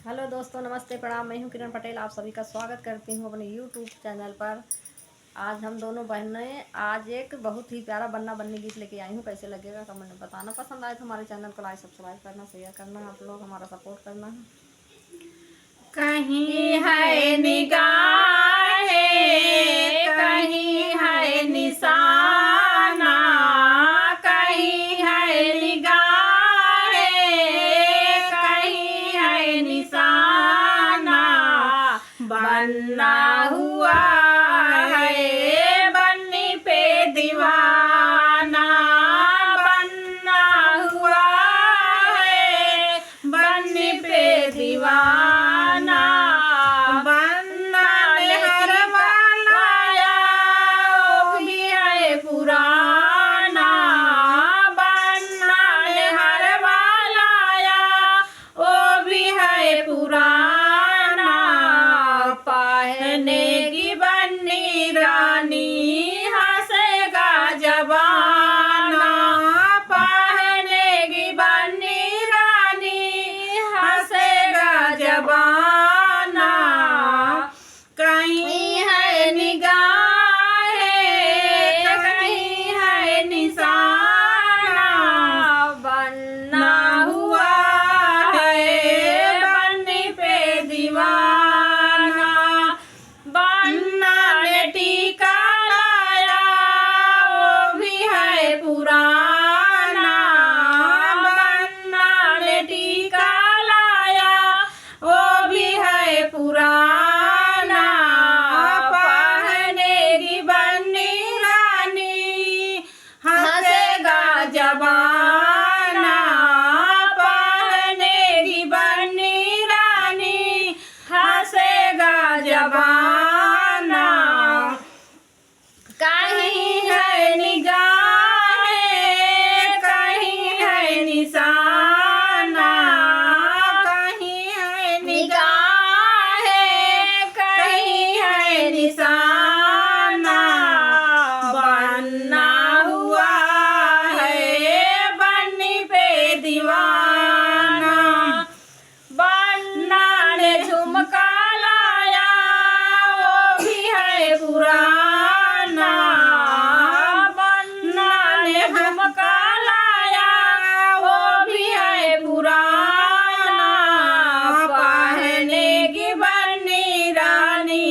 Hello दोस्तों, नमस्ते, प्रणाम। मैं हूं किरण पटेल, आप सभी का स्वागत करती हूं अपने यूट्यूब चैनल पर। आज हम दोनों बहनें आज एक बहुत ही प्यारा बन्ना बन्नी गीत लेके आई हूं। कैसे लगेगा कमेंट में बताना। पसंद आए तो हमारे चैनल को लाइक सब्सक्राइब करना, शेयर करना, आप लोग हमारा सपोर्ट करना है। कहीं है निगाहें, कहीं है निशाना, कहीं है निगाहें, कहीं है निशाना, बन्ना हुआ है बन्नी पे दीवाना, बन्ना हुआ है बन्नी पे दीवाना। बन्ना ने हर वालाया वो भी है पुराना, बन्ना ने हर वालाया वो भी है पुराना। पहने की बन्नी रानी हंसेगा जबाना, पहने की बन्नी रानी हंसेगा जबाना। कहीं है निगाहें, कहीं है निशाना, बन्ना हुआ है बन्नी पे दीवाना। बन्ना ने टीका लाया वो भी है पुराना, बन्ना ने टीका लाया वो भी है पुराना। पहनेगी बन्नी रानी हंसेगा जबाना, पहनेगी बन्नी रानी हंसेगा जबाना। कहीं है निगाहें, कहीं है निशाना, कहीं है निगाहें, कहीं है निशाना, बन्ना हुआ है बन्नी पे दीवाना। बन्ना ने झुमका लाया वो भी है पुराना, बन्ना ने झुमका लाया वो भी है पुराना। पहनेगी बन्नी रानी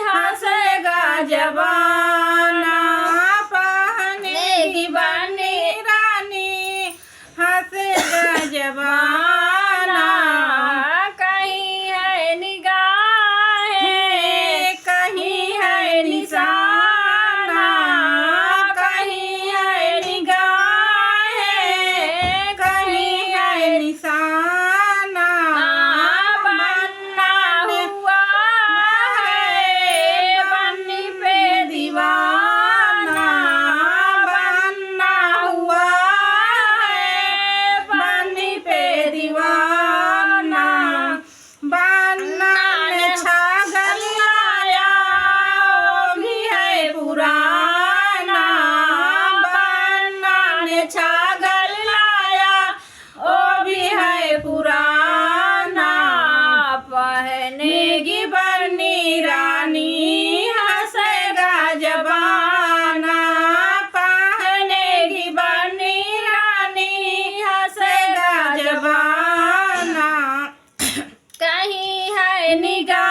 हंसेगा जबाना, पहनेगी बन्नी रानी हंसेगा जबाना। कहीं है निगाहें, कहीं है निशाना, कहीं है निगाहें, कहीं है निशाना, बन्ना हुआ है बन्नी पे दीवाना, बन्ना हुआ है बन्नी पे दीवाना। बन्ना ने छागल लाया वो भी है पुराना, बन्ना ने छागल लाया वो भी है पुराना। पहनेगी बन्नी रानी हंसेगा जबाना, पहनेगी बन्नी रानी हंसेगा जबाना। कहीं है निगाह